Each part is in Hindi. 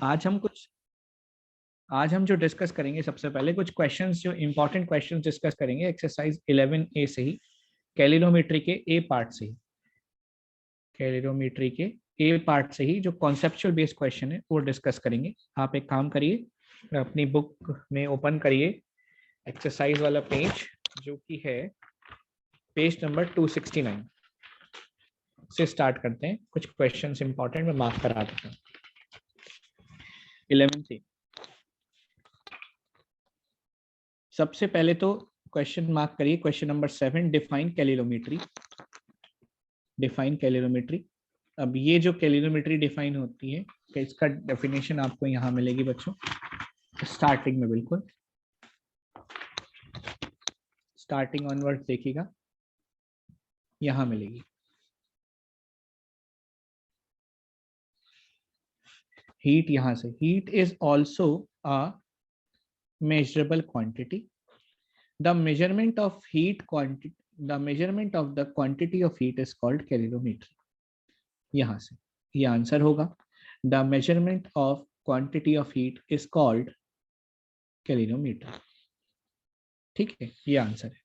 आज हम जो डिस्कस करेंगे, सबसे पहले कुछ क्वेश्चंस, जो इंपॉर्टेंट क्वेश्चंस डिस्कस करेंगे एक्सरसाइज 11A से ही, कैलोरीमेट्री के ए पार्ट से ही, कैलोरीमेट्री के ए पार्ट से ही जो कॉन्सेप्चुअल बेस्ड क्वेश्चन है वो डिस्कस करेंगे। आप एक काम करिए, अपनी बुक में ओपन करिए एक्सरसाइज वाला पेज, जो कि है पेज नंबर 269 से स्टार्ट करते हैं। कुछ क्वेश्चंस इंपॉर्टेंट मैं मार्क करा देता हूँ। 11th, सबसे पहले तो क्वेश्चन मार्क करिए, question number 7, define calorimetry. Define calorimetry. अब ये जो कैलोरीमेट्री डिफाइन होती है, कि इसका डेफिनेशन आपको यहाँ मिलेगी बच्चों, स्टार्टिंग में, बिल्कुल स्टार्टिंग ऑनवर्ड देखिएगा, यहाँ मिलेगी। हीट, यहाँ से, heat is also a measurable quantity. The measurement of heat quantity, the measurement of the quantity of heat is called calorimetry. यहाँ से ये आंसर होगा, the measurement of quantity of heat is called calorimetry। ठीक है, ये आंसर है,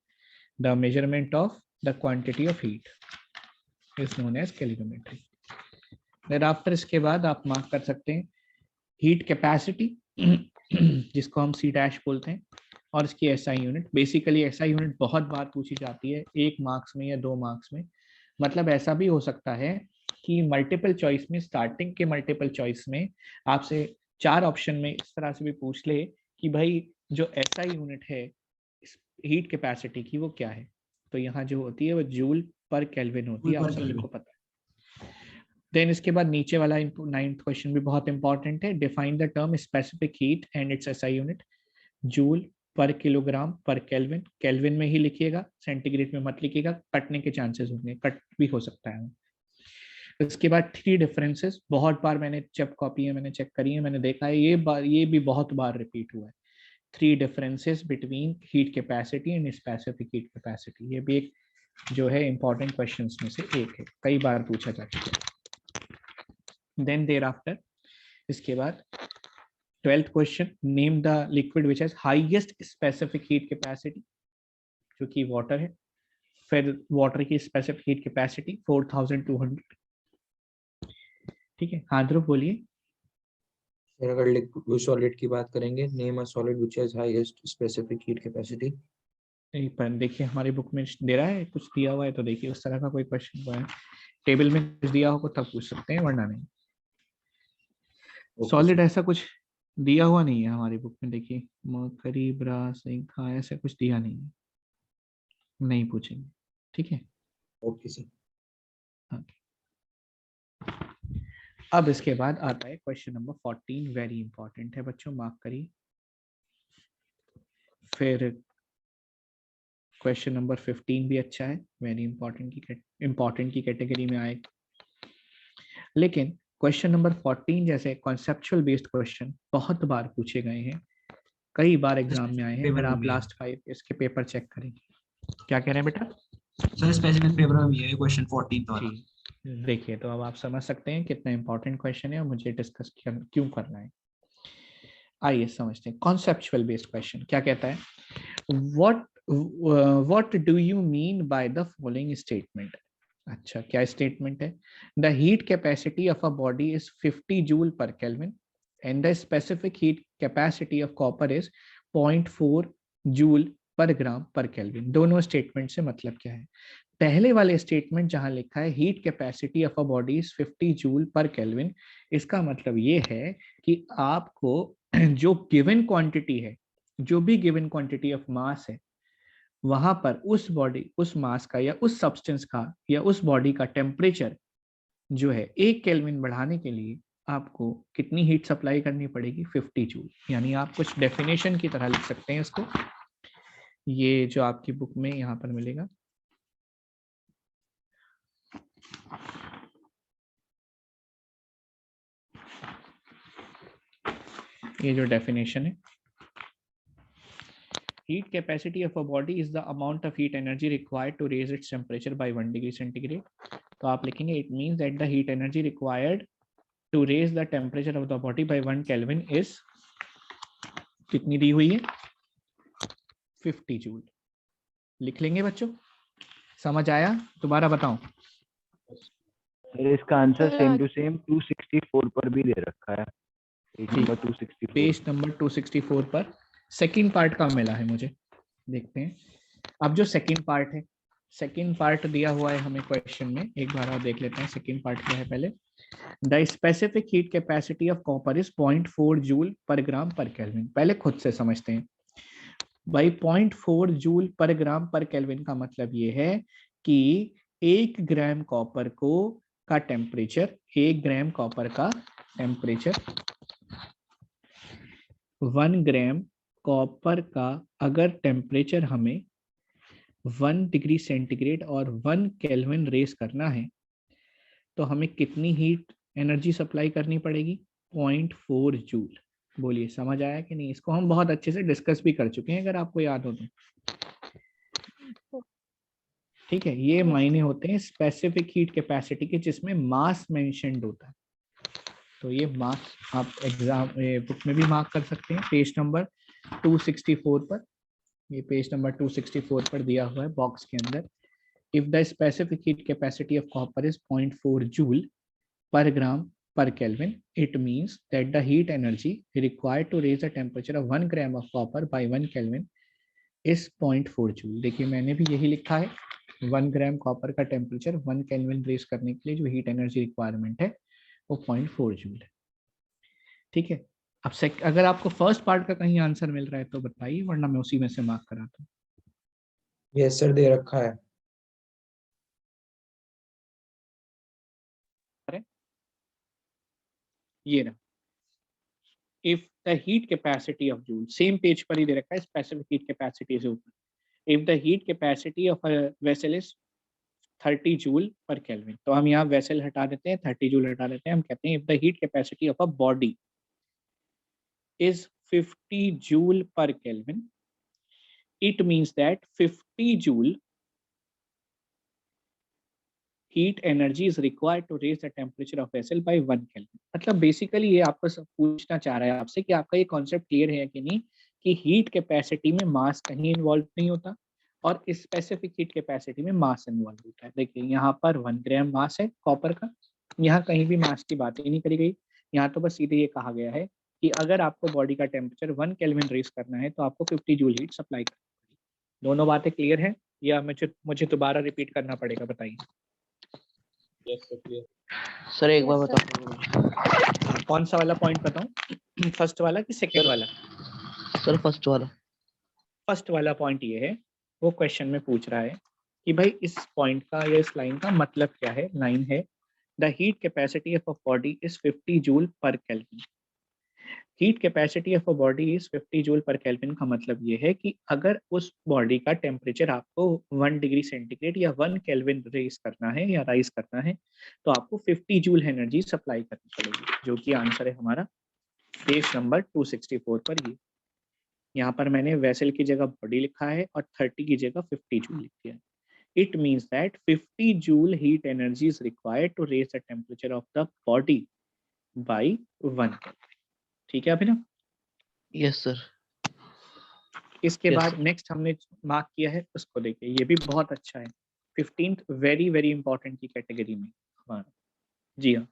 the measurement of the quantity of heat is known as calorimetry। thereafter इसके बाद आप मार्क कर सकते हैं हीट कैपेसिटी, जिसको हम सी डैश बोलते हैं, और इसकी SI unit. Basically SI unit बहुत बार पूछी जाती है, 1 मार्क्स में या 2 मार्क्स में। मतलब ऐसा भी हो सकता है कि मल्टीपल चॉइस में, स्टार्टिंग के मल्टीपल चॉइस में आपसे 4 ऑप्शन में इस तरह से भी पूछ ले कि भाई जो एसआई यूनिट है हीट कैपेसिटी की वो क्या है, तो यहाँ जो होती है वो जूल पर केल्विन होती है, आप सभी को पता है। देन इसके बाद नीचे वाला 9th क्वेश्चन भी बहुत इंपॉर्टेंट है, define the term specific heat and it's SI unit. Joule पर किलोग्राम पर केल्विन, केल्विन में ही लिखिएगा, सेंटीग्रेड में मत लिखिएगा, कटने के चांसेस होंगे, कट भी हो सकता है। इसके बाद 3 डिफरेंसेस, बहुत बार मैंने जब कॉपी है मैंने चेक करी है, मैंने देखा है ये भी बहुत बार रिपीट हुआ है। 3 differences between heat capacity and specific heat capacity, ये भी एक जो है इंपॉर्टेंट क्वेश्चंस में से एक है, कई बार पूछा जा चुका है। देन देयर आफ्टर, इसके बाद 12th question, name the liquid which has highest specific heat capacity, जो कि वाटर है। फिर वाटर की स्पेसिफिक हीट कैपेसिटी 4200। ठीक है, हाँ ध्रुव बोलिए। फिर अगर लिक्विड सॉलिड की बात करेंगे, name a solid which has highest specific heat capacity. पर देखिए हमारी बुक में दे रहा है, कुछ दिया हुआ है तो देखिए उस तरह का कोई क्वेश्चन हुआ है, टेबल में कुछ दिया होगा तब पूछ सकते हैं, वरना नहीं। सॉलिड ऐसा कुछ दिया हुआ नहीं है हमारी बुक में, देखिए मरकरी, ब्रास, जिंक, ऐसा कुछ दिया नहीं है, नहीं पूछेंगे। ठीक है, ओके सर। हाँ। अब इसके बाद आता है क्वेश्चन नंबर 14, वेरी इंपॉर्टेंट है बच्चों, मार्क करिए। फिर क्वेश्चन नंबर 15 भी अच्छा है, वेरी इंपॉर्टेंट की कैटेगरी में आए। लेकिन क्वेश्चन नंबर 14 जैसे कॉन्सेप्चुअल बेस्ड क्वेश्चन बहुत बार पूछे गए हैं, कई बार एग्जाम में आए हैं। अगर आप लास्ट 5 इसके पेपर चेक करेंगे, क्या कह रहे हैं बेटा? सर स्पेसिफिक पेपर में भी है क्वेश्चन 14 वाला। देखिए, तो अब आप समझ सकते हैं कितना इंपॉर्टेंट क्वेश्चन है और मुझे डिस्कस क्यों करना है। आइए समझते हैं कॉन्सेप्चुअल बेस्ड क्वेश्चन क्या कहता है। What do you mean by the following statement. अच्छा, क्या स्टेटमेंट है? The heat capacity of a body is 50 joule per kelvin and the specific heat capacity of copper is 0.4 joule per gram per kelvin. दोनों स्टेटमेंट से मतलब क्या है? पहले वाले स्टेटमेंट जहां लिखा है heat capacity of a body is 50 joule per kelvin, इसका मतलब ये है कि आपको जो गिवन क्वांटिटी है, जो भी गिवन क्वांटिटी ऑफ मास है, वहां पर उस बॉडी, उस मास का या उस सब्सटेंस का या उस बॉडी का टेम्परेचर जो है 1 केल्विन बढ़ाने के लिए आपको कितनी हीट सप्लाई करनी पड़ेगी? 50 जूल। यानी आप कुछ डेफिनेशन की तरह लिख सकते हैं इसको, ये जो आपकी बुक में यहाँ पर मिलेगा। ये जो डेफिनेशन है, heat capacity of a body is the amount of heat energy required to raise its temperature by 1 degree centigrade। तो आप लिखेंगे it means that the heat energy required to raise the temperature of the body by 1 kelvin is कितनी दी हुई है? 50 जूल। लिख लेंगे बच्चों, समझ आया? दोबारा बताऊं? इसका आंसर सेम टू सेम 264 पर भी दे रखा है, पेज नंबर 264। पेज नंबर 264 पर सेकंड पार्ट का मिला है मुझे। देखते हैं अब जो सेकंड पार्ट है, सेकंड पार्ट दिया हुआ है हमें क्वेश्चन में, एक बार और देख लेते हैं सेकंड पार्ट क्या है पहले। The specific heat capacity of copper is 0.4 joule per gram per kelvin. पहले खुद से समझते हैं भाई। 0.4 joule per gram per kelvin का मतलब ये है कि 1 ग्राम कॉपर को का टेम्परेचर, 1 ग्राम कॉपर का टेम्परेचर, 1 ग्राम कॉपर का अगर टेम्परेचर हमें 1 डिग्री सेंटीग्रेड और 1 केल्विन रेस करना है तो हमें कितनी हीट एनर्जी सप्लाई करनी पड़ेगी? 0.4 जूल। बोलिए समझ आया कि नहीं? इसको हम बहुत अच्छे से डिस्कस भी कर चुके हैं अगर आपको याद हो तो। ठीक है, ये मायने होते हैं स्पेसिफिक हीट कैपेसिटी के जिसमें मास मेंशन्ड होता है। तो ये मास आप एग्जाम बुक में भी मार्क कर सकते हैं, पेज नंबर 264 पर। ये पेज नंबर 264 पर दिया हुआ है बॉक्स के अंदर। If the specific heat capacity of copper is 0.4 joule per gram per Kelvin, it means that the heat energy required to raise the temperature of 1 gram of copper by 1 Kelvin is 0.4 joule। देखिए मैंने भी यही लिखा है, 1 ग्राम कॉपर का टेम्परेचर 1 केल्विन रेज करने के लिए जो हीट एनर्जी रिक्वायरमेंट है वो 0.4 जूल है। ठीक है, अब अगर आपको फर्स्ट पार्ट का कहीं आंसर मिल रहा है तो बताइए, वरना मैं उसी में से मार्क कराता हूँ। यस सर, दे रखा है। ये ना, if the heat capacity of joule, same page पर ही दे रखा है स्पेसिफिक हीट कैपेसिटी से ऊपर। if the heat capacity of a vessel is 30 joule per kelvin, तो हम यहाँ वेसल हटा देते हैं, 30 जूल हटा देते हैं, हम कहते हैं if the heat capacity of a body is 50 joule per kelvin, it means that 50 joule heat energy is required to raise the temperature of vessel by 1 Kelvin। मतलब बेसिकली ये आपको सब पूछना चाह रहा है आपसे कि आपका ये कॉन्सेप्ट क्लियर है कि नहीं, कि हीट कैपेसिटी में मास कहीं इन्वॉल्व नहीं होता और स्पेसिफिक हीट कैपेसिटी में मास इन्वॉल्व होता है। देखिए यहाँ पर 1 ग्राम मास है कॉपर का, यहाँ कहीं भी मास की बात ही नहीं करी गई। यहाँ तो बस सीधे ये कहा गया है कि अगर आपको बॉडी का टेम्परेचर 1 केल्विन रेज करना है तो आपको 50 जूल हीट सप्लाई करनी पड़ेगी। दोनों बातें क्लियर है या मुझे दोबारा रिपीट करना पड़ेगा? बताइए। सर एक बार बताओ। कौन सा वाला पॉइंट बताऊं, फर्स्ट वाला कि सेकंड वाला? सर फर्स्ट वाला। फर्स्ट वाला पॉइंट ये है, वो क्वेश्चन में पूछ रहा है कि भाई इस पॉइंट का या इस लाइन का मतलब क्या है। लाइन है the heat capacity of a body is 50 joule per kelvin. Heat capacity of a body is 50 joule per kelvin का मतलब ये है कि अगर उस बॉडी का टेम्परेचर आपको 1 डिग्री सेंटीग्रेड या 1 केल्विन रेज करना है या राइज करना है तो आपको 50 जूल एनर्जी सप्लाई करनी पड़ेगी, जो कि आंसर है हमारा पेज नंबर 264 पर। ये यहाँ पर मैंने वेसल की जगह बॉडी लिखा है और 30 की जगह 50 जूल लिख दिया है। It means that 50 joule heat energy is required to raise the temperature of the body by 1 kelvin. ठीक है अभिनव? Yes sir. इसके Yes, बाद sir. नेक्स्ट हमने मार्क किया है उसको देखिए, ये भी बहुत अच्छा है। 15th वेरी वेरी इंपॉर्टेंट की कैटेगरी में हमारा। जी हाँ,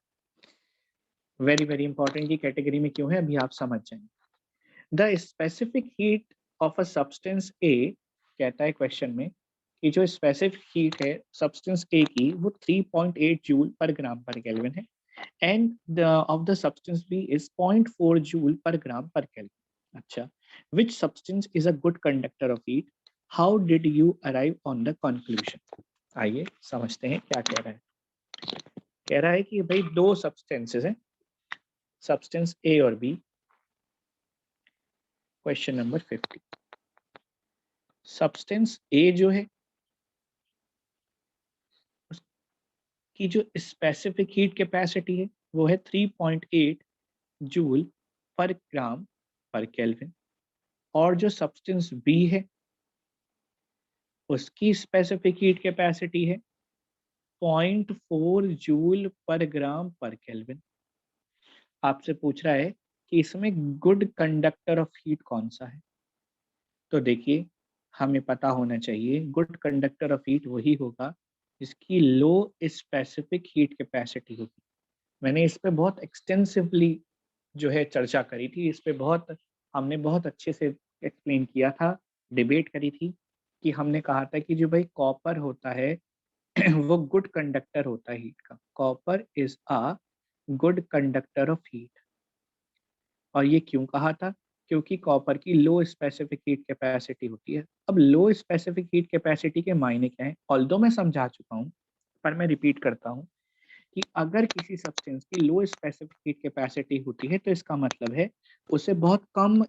वेरी वेरी इंपॉर्टेंट की कैटेगरी में क्यों है अभी आप समझ जाएंगे। The specific heat of a substance A, कहता है क्वेश्चन में कि जो स्पेसिफिक हीट है सब्सटेंस ए की वो 3.8 joule per gram per kelvin है and the of the substance B is 0.4 joule per gram per kelvin. अच्छा, which substance is a good conductor of heat? How did you arrive on the conclusion? आइए समझते हैं क्या कह रहा है। कह रहा है कि भाई दो सब्सटेंसेस हैं, सब्सटेंस ए और बी। Question number 50। सब्सटेंस ए जो है उसकी जो स्पेसिफिक हीट कैपेसिटी है वो है 3.8 joule per gram per kelvin, और जो सब्सटेंस बी है उसकी स्पेसिफिक हीट कैपेसिटी है 0.4 joule per gram per kelvin. आपसे पूछ रहा है कि इसमें गुड कंडक्टर ऑफ हीट कौन सा है। तो देखिए, हमें पता होना चाहिए गुड कंडक्टर ऑफ हीट वही होगा जिसकी लो स्पेसिफिक हीट कैपेसिटी होगी। मैंने इस पे बहुत एक्सटेंसिवली जो है चर्चा करी थी, इस पे बहुत हमने बहुत अच्छे से एक्सप्लेन किया था, डिबेट करी थी कि हमने कहा था कि जो भाई कॉपर होता है वो गुड कंडक्टर होता है हीट का। Copper is a good conductor of heat. और ये क्यों कहा था? क्योंकि कॉपर की लो स्पेसिफिक हीट कैपेसिटी होती है। अब लो स्पेसिफिक हीट कैपेसिटी के मायने क्या है, ऑल्दो मैं समझा चुका हूँ पर मैं रिपीट करता हूँ कि अगर किसी सब्सटेंस की लो स्पेसिफिक हीट कैपेसिटी होती है तो इसका मतलब है उसे बहुत कम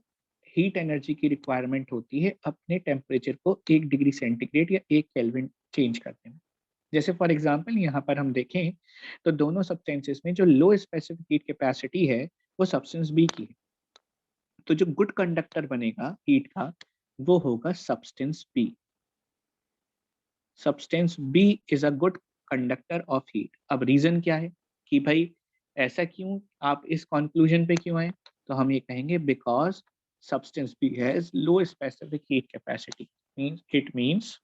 हीट एनर्जी की रिक्वायरमेंट होती है अपने टेम्परेचर को 1 डिग्री सेंटीग्रेड या 1 केल्विन चेंज करने में। जैसे फॉर एग्जांपल यहाँ पर हम देखें तो दोनों सब्सटेंसेस में जो लो स्पेसिफिक हीट कैपेसिटी है वो सब्सटेंस बी की है। तो जो गुड कंडक्टर बनेगा हीट का वो होगा substance B. Substance B is a good conductor of heat. अब रीजन क्या है कि भाई ऐसा क्यों, आप इस कंक्लूजन पे क्यों आए? तो हम ये कहेंगे because substance B has low specific heat capacity. It means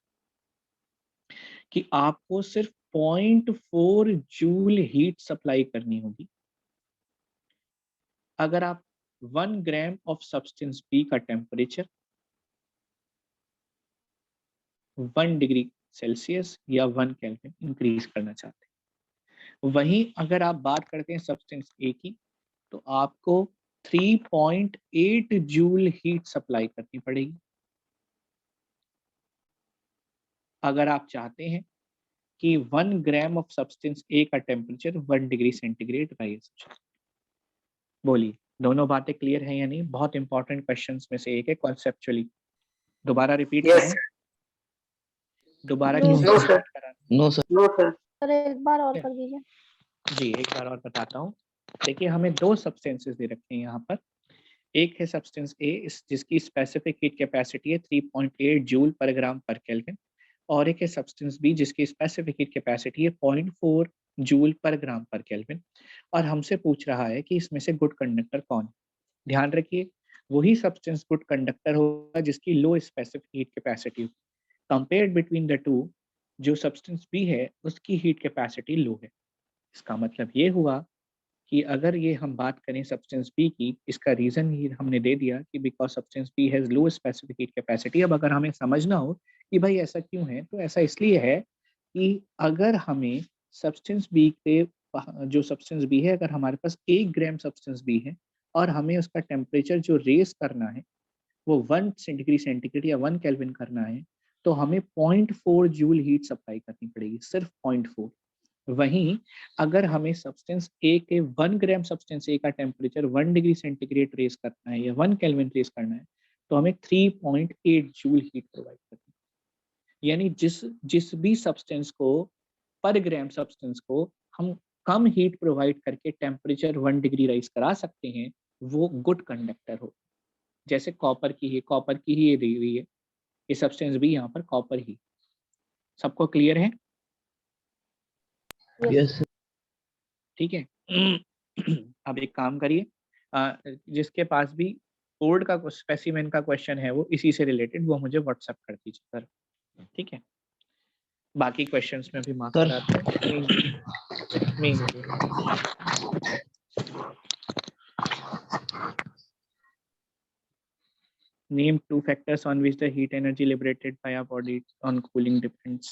कि आपको सिर्फ 0.4 जूल हीट सप्लाई करनी होगी अगर आप 1 ग्राम ऑफ सब्सटेंस बी का टेम्परेचर 1 डिग्री सेल्सियस या 1 केल्विन इंक्रीज करना चाहते हैं। वहीं अगर आप बात करते हैं सब्सटेंस ए की तो आपको 3.8 जूल हीट सप्लाई करनी पड़ेगी अगर आप चाहते हैं कि 1 ग्राम ऑफ सब्सटेंस ए का टेम्परेचर 1 डिग्री सेंटीग्रेड राइज। बोलिए, दोनों बातें क्लियर हैं या नहीं? बहुत इंपॉर्टेंट क्वेश्चंस में से एक है कॉन्सेप्चुअली। दोबारा रिपीट कराएं? दोबारा No, किसी को रिपीट कराना? no, sir. सर एक बार और कर दीजिए। जी, एक बार और बताता हूँ। देखिए, हमें दो सब्सटेंसेस दे रखे हैं यहाँ पर। एक है सब्सटेंस ए जिसकी स्पेसिफिक हीट कैपेसिटी है 3.8 joule per gram per kelvin, और एक है सब्सटेंस बी जिसकी स्पेसिफिक हीट कैपेसिटी है 0.4 joule per gram per kelvin. और हमसे पूछ रहा है कि इसमें से गुड कंडक्टर कौन है। ध्यान रखिए, वही सब्सटेंस गुड कंडक्टर होगा जिसकी लो स्पेसिफिक हीट कैपेसिटी हो। कंपेयर्ड बिटवीन द टू, जो सब्सटेंस बी है उसकी हीट कैपेसिटी लो है। इसका मतलब ये हुआ कि अगर ये हम बात करें सब्सटेंस बी की, इसका रीजन ही हमने दे दिया कि because substance B has low specific heat capacity. अब अगर हमें समझना हो कि भाई ऐसा क्यों है, तो ऐसा इसलिए है कि अगर हमें सब्सटेंस बी के जो सब्सटेंस बी है, अगर हमारे पास 1 ग्राम सब्सटेंस बी है और हमें उसका टेम्परेचर जो रेस करना है वो 1 डिग्री सेंटीग्रेड या 1 केल्विन करना है, तो हमें 0.4 जूल हीट सप्लाई करनी पड़ेगी, सिर्फ 0.4। वहीं अगर हमें सब्सटेंस ए के 1 ग्राम सब्सटेंस ए का टेम्परेचर 1 डिग्री सेंटीग्रेड रेस करना है या 1 केल्विन रेस करना है, तो हमें 3.8 जूल हीट प्रोवाइड करनी है। यानी जिस जिस भी सब्सटेंस को पर ग्राम सब्सटेंस को हम कम हीट प्रोवाइड करके टेम्परेचर 1 डिग्री राइज करा सकते हैं वो गुड कंडक्टर हो। जैसे कॉपर की ही ये दी हुई है, ये सब्सटेंस भी यहाँ पर कॉपर ही। सबको क्लियर है? Yes, sir. ठीक है। अब एक काम करिए, जिसके पास भी कोड का स्पेसिमेन का क्वेश्चन है वो इसी से रिलेटेड, वो मुझे व्हाट्सएप कर दीजिए सर। ठीक है, बाकी क्वेश्चंस में भी मार्क्स Sir. कराते हैं। Main name two factors on which the heat energy liberated by our body on cooling depends.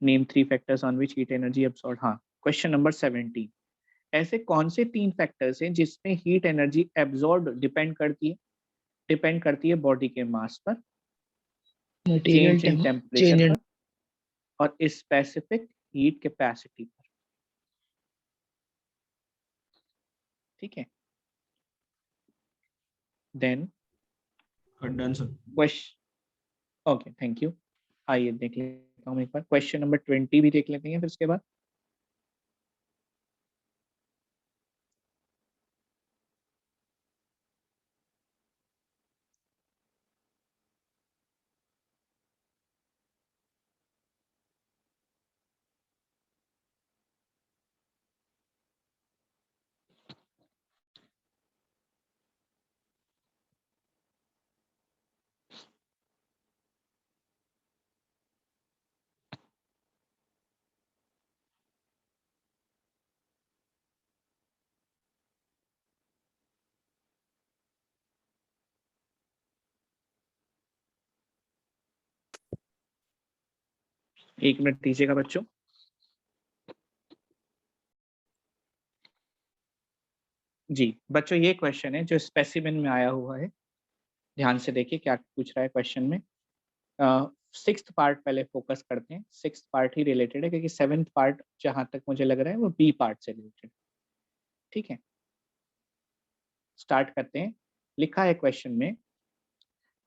Name three factors on which heat energy absorbed. हाँ, क्वेश्चन नंबर 17। ऐसे कौन से 3 फैक्टर्स हैं जिसमें हीट एनर्जी एब्जॉर्ब डिपेंड करती है बॉडी के मास पर, Material change in temp temperature change in पर और स्पेसिफिक हीट कैपेसिटी पर। ठीक है, then done sir. Question, okay thank you. आइए देख लेता हूँ एक बार, क्वेश्चन नंबर 20 भी देख लेते हैं फिर उसके बाद। एक मिनट दीजिएगा बच्चों। जी बच्चों, ये क्वेश्चन है जो स्पेसिमेन में आया हुआ है, ध्यान से देखिए क्या पूछ रहा है क्वेश्चन में। सिक्स्थ पार्ट पहले फोकस करते हैं, सिक्स्थ पार्ट ही रिलेटेड है क्योंकि सेवेंथ पार्ट जहां तक मुझे लग रहा है वो बी पार्ट से रिलेटेड। ठीक है, स्टार्ट करते हैं। लिखा है क्वेश्चन में,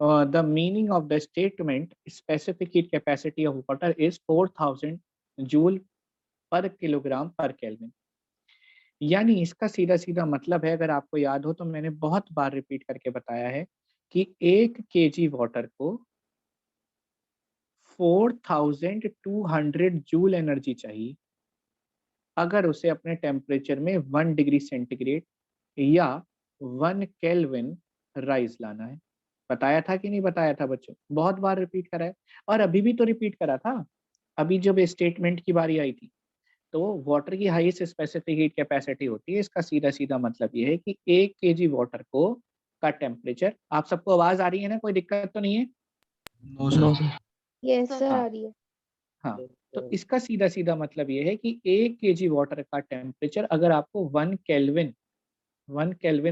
the meaning of the statement specific heat capacity of water is 4000 joule पर किलोग्राम पर केल्विन। यानी इसका सीधा सीधा मतलब है, अगर आपको याद हो तो मैंने बहुत बार रिपीट करके बताया है कि 1 केजी वाटर को 4200 जूल एनर्जी चाहिए अगर उसे अपने टेम्परेचर में 1 डिग्री सेंटीग्रेड या 1 केल्विन राइज लाना है। बताया था कि नहीं बताया था बच्चों? बहुत बार रिपीट करा है, और अभी भी तो रिपीट करा था। अभी जब स्टेटमेंट की बारी आई थी तो वाटर की हाईएस्ट स्पेसिफिक हीट कैपेसिटी होती है, इसका सीधा सीधा मतलब ये है कि 1 केजी वाटर को का टेम्परेचर, आप सबको आवाज आ रही है ना, कोई दिक्कत तो नहीं है? No no sir. Sir. Yes sir, हाँ। आ रही है। हाँ, तो इसका सीधा सीधा मतलब ये है कि 1 केजी वाटर का टेम्परेचर अगर आपको 1 केल्विन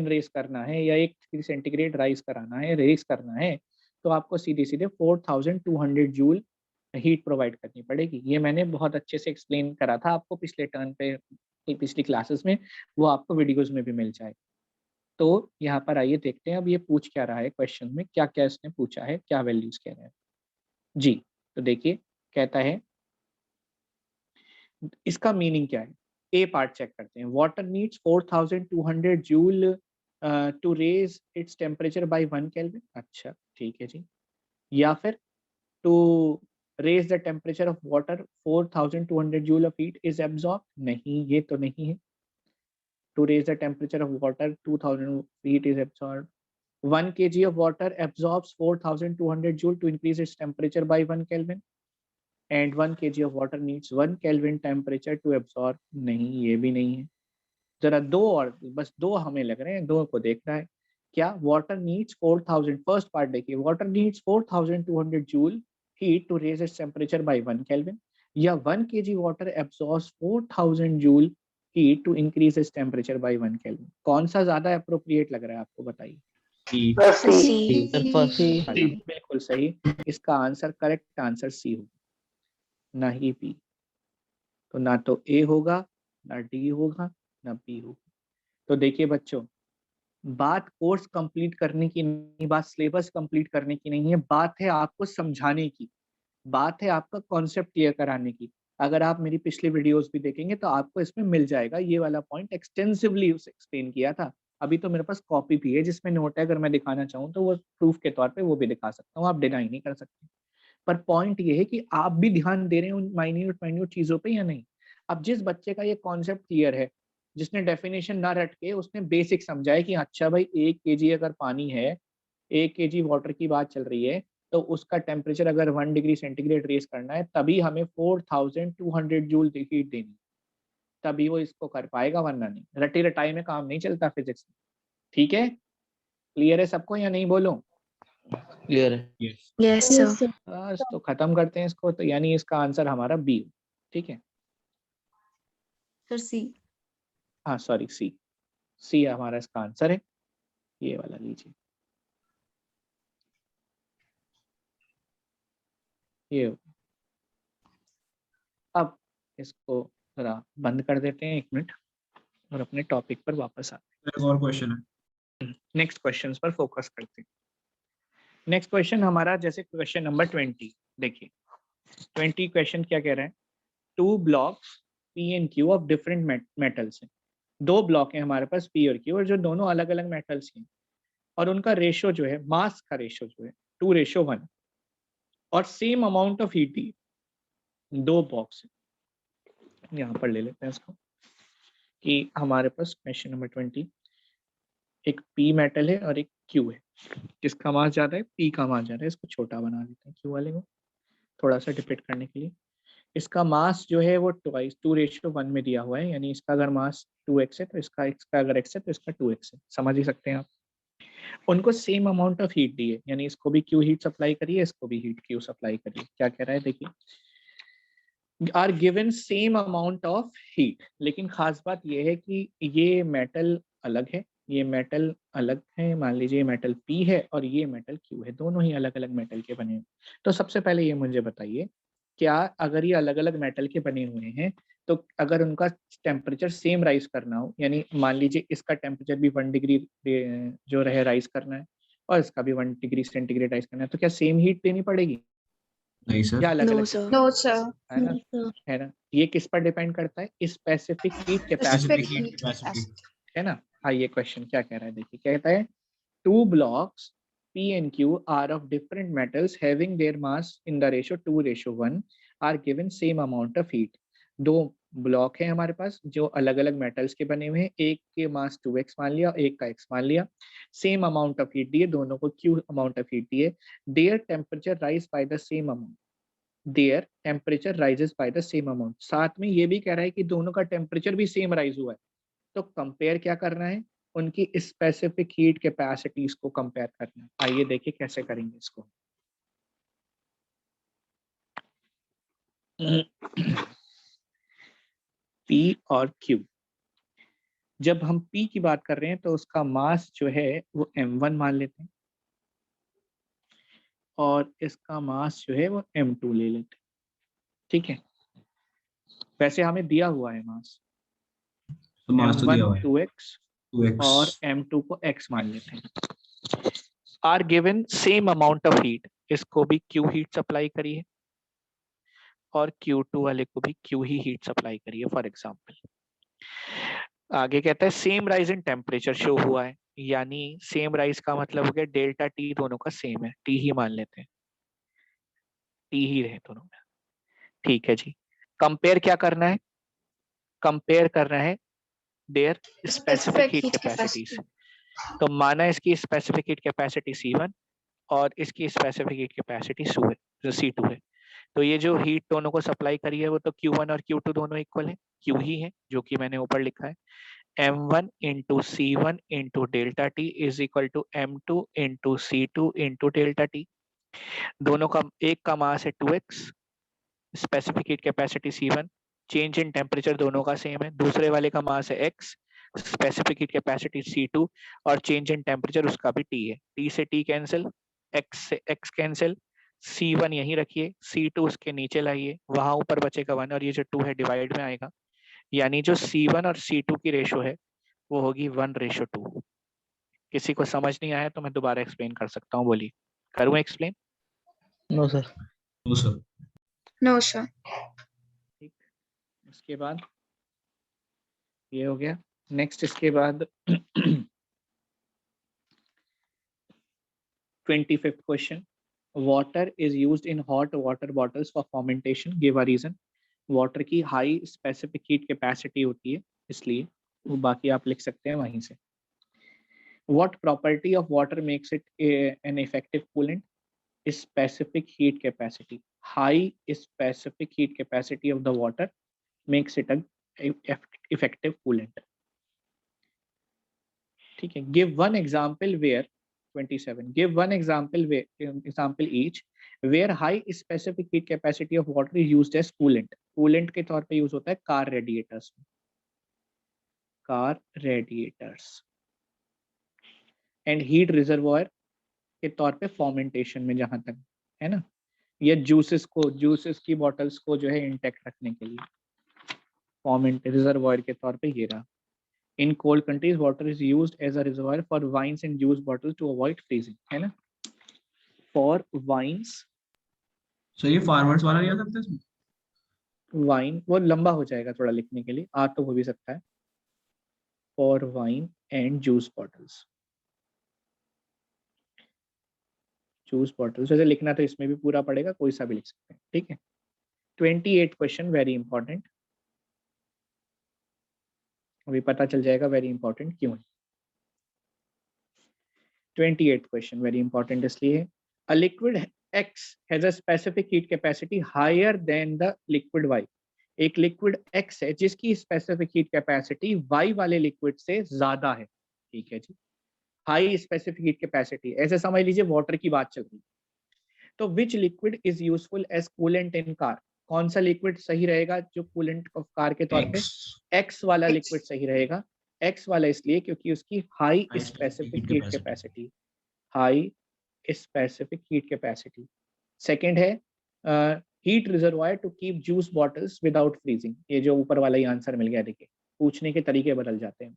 रेस करना है या 1 डिग्री सेंटीग्रेड राइज कराना है, रेस करना है, तो आपको सीधे सीधे 4200 जूल हीट प्रोवाइड करनी पड़ेगी। ये मैंने बहुत अच्छे से एक्सप्लेन करा था आपको पिछले टर्न पे, पिछली क्लासेस में, वो आपको वीडियोस में भी मिल जाए। तो यहाँ पर आइए देखते हैं अब ये पूछ क्या रहा है क्वेश्चन में, क्या क्या इसने पूछा है, क्या वैल्यूज कह रहे हैं। जी, तो देखिए कहता है इसका मीनिंग क्या है। ए पार्ट चेक करते हैं। Water needs 4200 joule to raise its temperature by 1 kelvin. अच्छा ठीक है जी। या फिर to raise the temperature of water 4200 joule of heat is absorb. नहीं, ये तो नहीं है। To raise the temperature of water 2000 heat is absorb. 1 kg of water absorbs 4200 joule to increase its temperature by 1 Kelvin, and 1 kg of water needs 1 Kelvin temperature to absorb। नहीं, ये भी नहीं है। जरा दो और, बस दो हमें लग रहे हैं, दो को देख रहा है। क्या? वाटर नीड्स 4000, फर्स्ट पार्ट देखिए, water needs 4200 joule heat to raise its temperature by 1 kelvin, या 1 kg water absorbs 4000 joule heat to increase its temperature by 1 kelvin. कौन सा ज्यादा अप्रोप्रिएट लग रहा है आपको, बताइए? सी। सी। Sir first. बिल्कुल सही। इसका आंसर, करेक्ट आंसर सी होगा, ना ही बी। तो ना तो ए होगा, ना डी होगा, ना बी होगा। तो देखिए बच्चों, बात कोर्स कंप्लीट करने की नहीं, बात सिलेबस कंप्लीट करने की नहीं है, बात है आपको समझाने की, बात है आपका कॉन्सेप्ट क्लियर कराने की। अगर आप मेरी पिछली वीडियोस भी देखेंगे तो आपको इसमें मिल जाएगा, ये वाला पॉइंट एक्सटेंसिवली उसे एक्सप्लेन किया था। अभी तो मेरे पास कॉपी भी है जिसमें नोट है, अगर मैं दिखाना चाहूँ तो वो प्रूफ के तौर पे वो भी दिखा सकता हूँ, आप डिनाई नहीं कर सकते। पर पॉइंट ये है कि आप भी ध्यान दे रहे हैं उन माइन्यूट माइन्यूट चीजों पे या नहीं। अब जिस बच्चे का ये कॉन्सेप्ट क्लियर है, जिसने डेफिनेशन ना रट के उसने बेसिक समझा है कि अच्छा भाई 1 केजी अगर पानी है, 1 केजी वाटर की बात चल रही है, तो उसका टेम्परेचर अगर 1 डिग्री सेंटीग्रेड रेस करना है तभी हमें 4200 जूल हीट देनी, तभी वो इसको कर पाएगा, वरना नहीं। रटी रटाई में काम नहीं चलता फिजिक्स में। ठीक है, क्लियर है सबको या नहीं, बोलो? क्लियर है। यस। Yes sir. बस तो खत्म करते हैं इसको। तो यानी इसका आंसर हमारा बी। ठीक है, सर सी। हाँ सॉरी, सी। सी हमारा इसका आंसर है, ये वाला लीजिए, ये। अब इसको जरा बंद कर देते हैं 1 मिनट और अपने टॉपिक पर वापस आते एक और क्वेश्चन है। हैं, नेक्स्ट क्वेश्चंस पर फोकस करते हैं। नेक्स्ट क्वेश्चन हमारा जैसे क्वेश्चन नंबर 20, देखिए 20 क्वेश्चन क्या कह रहे हैं। 2 blocks P and Q of different metals हैं। 2 ब्लॉक हैं हमारे पास पी और क्यू, और जो दोनों अलग अलग मेटल्स हैं, और उनका रेशो जो है, मास का रेशो जो है 2:1, और same amount of heat the. 2 box यहाँ पर ले लेते हैं इसको, कि हमारे पास क्वेश्चन नंबर 20, एक पी मेटल है और एक क्यू है। किसका मास ज्यादा है? पी का मास ज्यादा है। इसको छोटा बना देते हैं क्यू वाले को, थोड़ा सा डिपिक्ट करने के लिए। इसका मास जो है वो 2:1 में दिया हुआ है, यानी इसका अगर मास 2x है तो इसका अगर x है तो इसका 2x है। समझ ही सकते हैं आप। उनको सेम अमाउंट ऑफ हीट दी है, यानी इसको भी क्यू हीट सप्लाई करिए, इसको भी हीट क्यू सप्लाई करिए। क्या कह रहा है देखिए, are given same amount of heat. लेकिन खास बात यह है कि ये मेटल अलग है, ये मेटल अलग है। मान लीजिए ये मेटल P है और ये मेटल Q है, दोनों ही अलग अलग मेटल के बने हैं। तो सबसे पहले ये मुझे बताइए, क्या अगर ये अलग अलग मेटल के बने हुए हैं तो अगर उनका टेम्परेचर सेम राइज करना हो, यानी मान लीजिए इसका टेम्परेचर भी 1 डिग्री जो रहे राइज करना है और इसका भी 1 डिग्री सेंटीग्रेड राइज करना है, तो क्या सेम हीट देनी पड़ेगी नहीं सर। या अलग नो अलग? सर। No sir. है ना, है ना। ये किस पर डिपेंड करता है? Specific heat capacity, Specific heat capacity. है ना। हाँ, ये क्वेश्चन क्या कह रहा है, देखिए कहता है two blocks P and Q are of different metals having their mass in the ratio 2:1 are given same amount of heat। दो ब्लॉक है हमारे पास जो अलग अलग मेटल्स के बने हुए हैं, एक के मास 2x मान लिया, एक का x मान लिया, सेम अमाउंट ऑफ हीट दिए, दोनों को Q अमाउंट ऑफ हीट दिए। Their temperature rise by the same amount, their temperature rises by the same amount. साथ में ये भी कह रहा है कि दोनों का टेम्परेचर भी सेम राइज हुआ है। तो कंपेयर क्या करना है? उनकी स्पेसिफिक हीट कैपेसिटीज को कंपेयर करना है। आइए देखिए कैसे करेंगे इसको। P और Q, जब हम P की बात कर रहे हैं तो उसका मास जो है वो m1 मान लेते हैं और इसका मास जो है वो m2 ले लेते हैं। ठीक है, वैसे हमें दिया हुआ है मास, तो मास तो दिया हुआ m1 है 2x 2x और m2 को x मान लेते हैं। Are given same amount of heat, इसको भी Q हीट सप्लाई करी है और Q2 वाले को भी Q ही हीट सप्लाई करिए फॉर एग्जांपल। आगे कहता है same rise in temperature show हुआ है, यानी सेम राइज का मतलब हो गया डेल्टा T दोनों का सेम है, T ही मान लेते हैं, T ही रहे दोनों में। ठीक है जी, कंपेयर क्या करना है? कंपेयर करना है देयर स्पेसिफिक हीट कैपेसिटीज। तो माना इसकी स्पेसिफिक हीट कैपेसिटी C1 और इसकी स्पेसिफिक हीट कैपेसिटी C2 है। तो ये जो हीट दोनों को सप्लाई करी है वो तो Q1 और Q2 दोनों इक्वल है, Q ही है, जो कि मैंने ऊपर लिखा है। M1 into C1 into delta T is equal to M2 into C2 into delta T। दोनों का एक का मास है 2x, specific heat capacity C1, change in temperature दोनों का सेम है। दूसरे वाले का मास है x, specific heat capacity C2 और चेंज इन टेम्परेचर उसका भी T है। T से T कैंसिल, x से x कैंसिल, C1 यहीं रखिए, C2 उसके नीचे लाइए, वहां ऊपर बचेगा 1 और ये जो 2 है डिवाइड में आएगा, यानी जो C1 और C2 की रेशो है वो होगी 1:2। किसी को समझ नहीं आया तो मैं दोबारा एक्सप्लेन कर सकता हूँ, बोलिए, करूँ explain? No sir. No sir. No sir. ठीक, उसके बाद ये हो गया। नेक्स्ट इसके बाद 25th question, water is used in hot water bottles for fermentation, give a reason. Water की हाई स्पेसिफिक हीट कैपेसिटी होती है, इसलिए वो बाकी आप लिख सकते हैं वहीं से। What property of water makes it an effective coolant? Specific heat capacity, high specific heat capacity of the water makes it a effective coolant. ठीक है, give one example where 27, give one example each where high specific heat capacity of water is used as coolant। Coolant के तौर पे यूज होता है कार रेडिएटर्स में, car radiators, and heat reservoir के तौर पे फॉर्मेंटेशन में, जहां तक है ना, या जूसेस की बॉटल्स को जो है इंटैक्ट रखने के लिए फॉर्मेंट रिजर्वॉयर के तौर पे ये रहा। In cold countries, water is used as a reservoir for wines and juice bottles to avoid freezing, है ना। For wines, सर ये फॉरवर्ड्स वाला नहीं आ सकता इसमें? wine वो लंबा हो जाएगा थोड़ा लिखने के लिए, आ तो हो भी सकता है। For wine and juice bottles, juice bottles वैसे लिखना तो इसमें भी पूरा पड़ेगा, कोई सा भी लिख सकते हैं, ठीक है। 28 क्वेश्चन वेरी इंपॉर्टेंट, अभी पता चल जाएगा वेरी इंपॉर्टेंट क्यों है। 28 क्वेश्चन वेरी इंपॉर्टेंट इसलिए, a liquid X has a specific heat capacity higher than the liquid Y। एक लिक्विड X है जिसकी स्पेसिफिक हीट कैपेसिटी Y वाले लिक्विड से ज्यादा है, ठीक है जी। हाई स्पेसिफिक हीट कैपेसिटी, ऐसे समझ लीजिए वाटर की बात चल रही है। तो which liquid is useful as coolant in car? कौन सा लिक्विड सही रहेगा जो कूलेंट ऑफ कार के तौर पे? एक्स वाला लिक्विड सही रहेगा। एक्स वाला इसलिए क्योंकि उसकी high High specific specific heat heat capacity, high specific heat capacity. Second है heat reservoir to keep juice bottles without freezing. ये जो ऊपर वाला ही आंसर मिल गया, देखिए पूछने के तरीके बदल जाते हैं।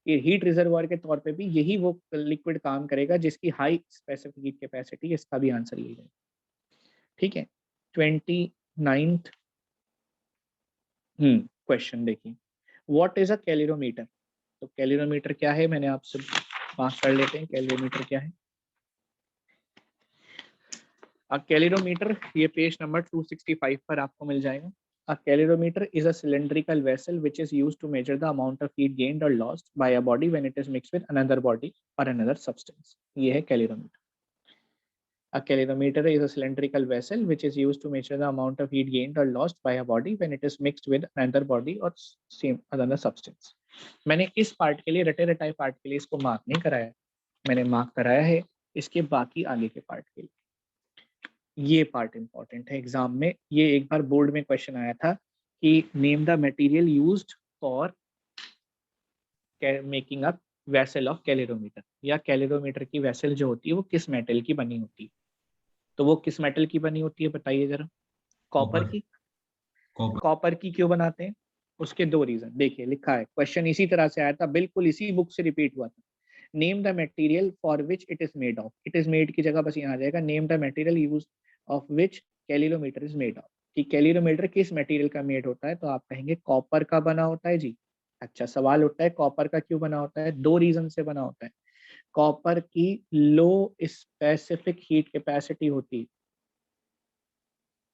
ये हीट रिजर्वायर के तौर पे भी यही वो लिक्विड काम करेगा जिसकी हाई स्पेसिफिक हीट कैपेसिटी, इसका भी आंसर यही है। ठीक है, 29th क्वेश्चन देखिए, व्हाट इज अ कैलोरीमीटर? तो कैलोरीमीटर क्या है, मैंने आपसे पास कर लेते हैं कैलोरीमीटर क्या है। अ कैलोरीमीटर, ये पेज नंबर 265 पर आपको मिल जाएगा। A calorimeter is a cylindrical vessel which is used to measure the amount of heat gained or lost by a body when it is mixed with another body or another substance. ये है calorimeter. A calorimeter is a cylindrical vessel which is used to measure the amount of heat gained or lost by a body when it is mixed with another body or same another substance. मैंने इस पार्ट के लिए, रटे रटाई पार्ट के लिए इसको मार्क नहीं कराया, मैंने मार्क कराया है इसके बाकी आगे के पार्ट के लिए। ये पार्ट इंपॉर्टेंट है एग्जाम में। ये एक बार बोर्ड में क्वेश्चन आया था कि name the material used for making a vessel of calorimeter, या कैलोरीमीटर की वेसल जो होती है वो किस मेटल की बनी होती है। तो वो किस मेटल की बनी होती है बताइए जरा? कॉपर की। कॉपर की क्यों बनाते हैं? उसके दो रीजन, देखिए लिखा है, क्वेश्चन इसी तरह से आया था, बिल्कुल इसी बुक से रिपीट हुआ था। Name the material for which it is made of. It is made की जगह बस यहाँ आ जाएगा name the material use of which calorimeter is made of, कि कैलोरीमीटर किस मटेरियल का मेड होता है, तो आप कहेंगे कॉपर का बना होता है जी। अच्छा, सवाल उठता है कॉपर का क्यों बना होता है? दो रीजन से बना होता है। कॉपर की लो स्पेसिफिक हीट कैपेसिटी होती है,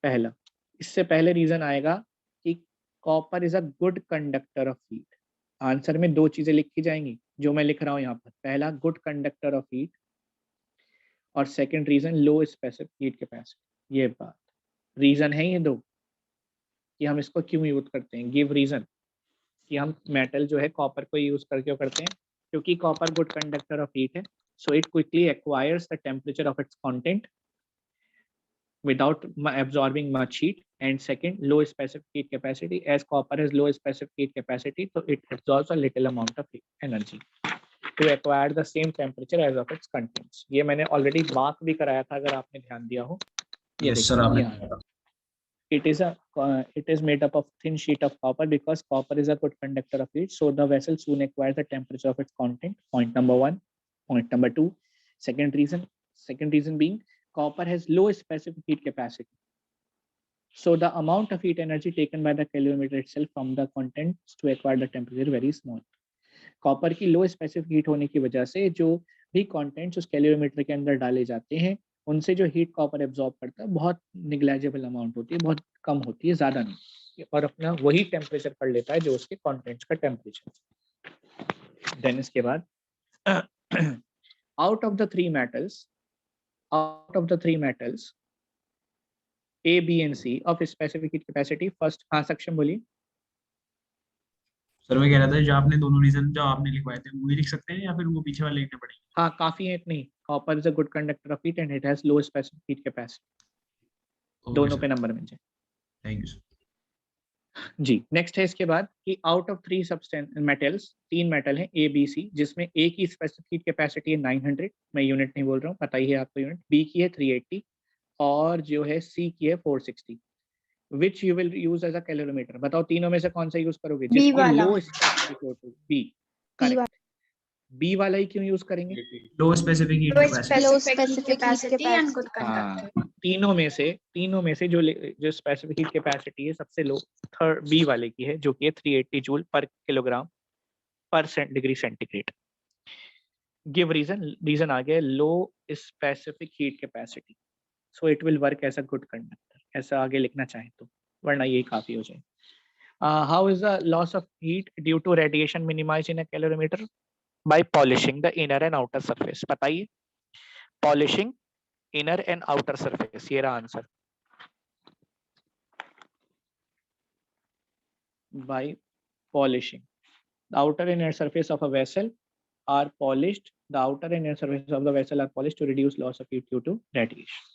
पहला। इससे पहले रीजन आएगा कि copper is a good conductor of heat. Answer में दो चीजें लिखी जाएंगी जो मैं लिख रहा हूं यहाँ पर, पहला गुड कंडक्टर ऑफ हीट और second reason low specific heat capacity. ये बात रीजन है ये दो कि हम इसको क्यों यूज करते हैं। गिव रीजन कि हम मेटल जो है कॉपर को यूज कर क्यों करते हैं, क्योंकि copper good conductor of heat है, so it quickly acquires the temperature of its content without absorbing much heat, and second low specific heat capacity, as copper has low specific heat capacity so it absorbs a little amount of energy to acquire the same temperature as of its contents. ये मैंने ऑलरेडी मार्क भी कराया था अगर आपने ध्यान दिया हो। Yes sir, आपने it is made up of thin sheet of copper because copper is a good conductor of heat, so the vessel soon acquires the temperature of its content. Point number one. Point number two, second reason being copper has low specific heat capacity, so the amount of heat energy taken by the calorimeter itself from the contents to acquire the temperature is very small. Copper की लो स्पेसिफिक हीट होने की वजह से जो भी कंटेंट्स उस कैलोरीमीटर के अंदर डाले जाते हैं उनसे जो हीट कॉपर एब्जॉर्ब करता है बहुत निग्लेजिबल अमाउंट होती है, बहुत कम होती है, ज्यादा नहीं, और अपना वही टेम्परेचर कर लेता है जो उसके कंटेंट्स का टेम्परेचर। देन इसके बाद out of the three metals A, B and C of specific heat capacity, first, हाँ सक्षम बोलिए। सर मैं कह रहा था जो आपने दोनों रीजन जो आपने लिखवाए थे वही लिख सकते हैं या फिर वो पीछे वाले लिखने पड़ेंगे? हाँ काफी है इतनी। Copper is a good conductor of heat and it has low specific heat capacity, दोनों पे नंबर मिल जाए। Thank you sir. जी नेक्स्ट है इसके बाद कि आउट ऑफ थ्री मेटल्स, तीन मेटल हैं ए बी सी, जिसमें ए की स्पेसिफिक हीट कैपेसिटी है 900, मैं यूनिट नहीं बोल रहा हूँ, पता ही है आपको यूनिट। बी की है 380 और जो है सी की है 460। Which you will use as a calorimeter, बताओ तीनों में से कौन सा यूज करोगे? जिसकी वाला। लो स्पेसिफिक होती, बी। करेक्ट, बी वाला ही क्यों यूज करेंगे? लो specific heat Low capacity. specific heat capacity and good हाँ, conductor. तीनों में से जो स्पेसिफिक हीट कैपेसिटी है सबसे लो थर्ड बी वाले की है, जो कि है 380 जूल पर किलोग्राम पर डिग्री सेंटीग्रेड। गिव रीजन आ गया low specific heat capacity, so it will work as a good conductor, ऐसा आगे लिखना चाहे तो, वरना यही काफी हो जाए। How is the loss of heat due to radiation minimise in a calorimeter? By polishing the inner and outer surface. बताइए, polishing inner and outer surface, ये रहा answer. By polishing the outer and inner surface of a vessel are polished, the outer and inner surface of the vessel are polished to reduce loss of heat due to radiation.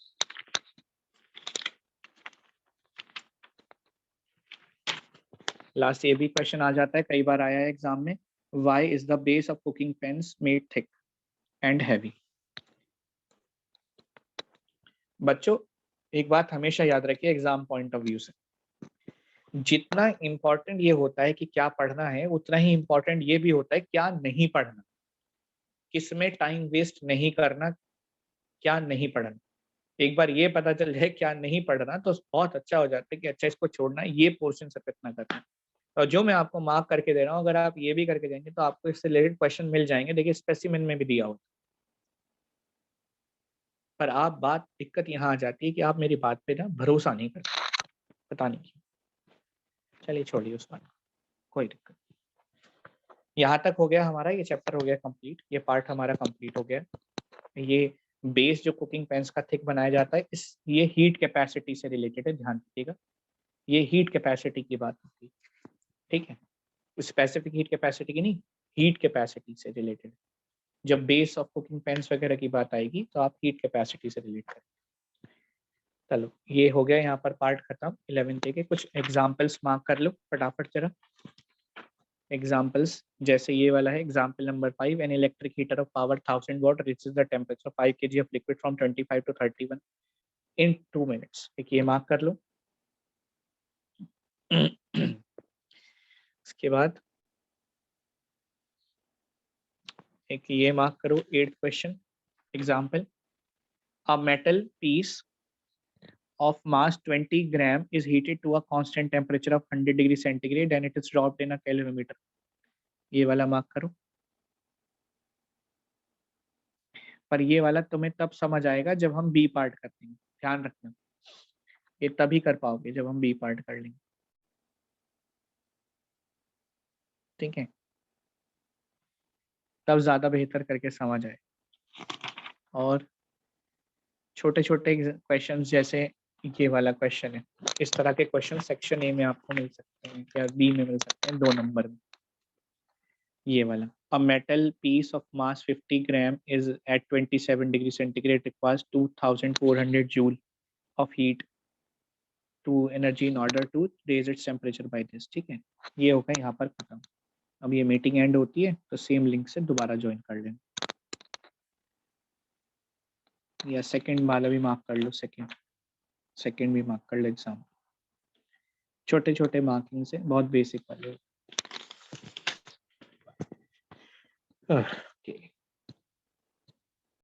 Last ये भी क्वेश्चन आ जाता है, कई बार आया है एग्जाम में, why is the base of cooking pans made thick and heavy. बच्चों एक बात हमेशा याद रखिए एग्जाम पॉइंट ऑफ व्यू से, जितना इंपॉर्टेंट ये होता है कि क्या पढ़ना है, उतना ही इंपॉर्टेंट ये भी होता है क्या नहीं पढ़ना, किसमें टाइम वेस्ट नहीं करना, क्या नहीं पढ़ना। एक बार ये पता चल जाए क्या नहीं पढ़ना तो बहुत अच्छा हो जाता है कि अच्छा इसको छोड़ना है, ये पोर्शन सिर्फ इतना करना है। और जो मैं आपको मार्क करके दे रहा हूँ, अगर आप ये भी करके देंगे तो आपको इससे रिलेटेड क्वेश्चन मिल जाएंगे। देखिए स्पेसिमेन में भी दिया होता है, पर आप बात दिक्कत यहाँ आ जाती है कि आप मेरी बात पे ना भरोसा नहीं करते, पता नहीं क्यों। चलिए छोड़िए उस बात, कोई दिक्कत नहीं। यहाँ तक हो गया हमारा, ये चैप्टर हो गया कंप्लीट, ये पार्ट हमारा कंप्लीट हो गया। ये बेस जो कुकिंग पेन्स का थिक बनाया जाता है, इस ये हीट कैपेसिटी से रिलेटेड है, ध्यान रखिएगा, ये हीट कैपेसिटी की बात होती है, ठीक है, स्पेसिफिक हीट कैपेसिटी की नहीं, हीट कैपेसिटी से रिलेटेड। जब बेस ऑफ कुकिंग पेन्स वगैरह की बात आएगी तो आप हीट कैपेसिटी से रिलेट करें। चलो ये हो गया यहाँ पर पार्ट खत्म 11th के। कुछ एग्जाम्पल्स मार्क कर लो फटाफट जरा। एग्जाम्पल्स जैसे ये वाला है, example number 5, an electric heater of power 1000 watt reaches the temperature 5 kg of liquid from 25 to 31 in 2 minutes। एक ये मार्क कर लो। उसके बाद एक ये मार्क करो, 8th question example, a metal piece of mass 20 gram is heated to a constant temperature of 100 degree centigrade and it is dropped in a calorimeter। ये वाला मार्क करो। पर ये वाला तुम्हें तब समझ आएगा जब हम बी पार्ट करते हैं, ध्यान रखना, ये तभी कर पाओगे जब हम बी पार्ट कर लेंगे, ठीक है, तब ज्यादा बेहतर करके समझ आए। और छोटे छोटे क्वेश्चन जैसे ये वाला क्वेश्चन है, इस तरह के क्वेश्चन सेक्शन ए में आपको मिल सकते हैं या बी में मिल सकते हैं, 2 नंबर में। ये वाला, a metal piece of mass 50 gram is at 27 degree centigrade requires 2400 joule of heat to energy in order to raise its temperature by this। ठीक है, ये होगा यहाँ पर खत्म। अब ये मीटिंग एंड होती है तो सेम लिंक से दोबारा ज्वाइन कर लेना, या सेकंड वाला भी मार्क कर लो, सेकंड भी मार्क कर लो एग्जाम। छोटे छोटे मार्किंग से, बहुत बेसिक वाले।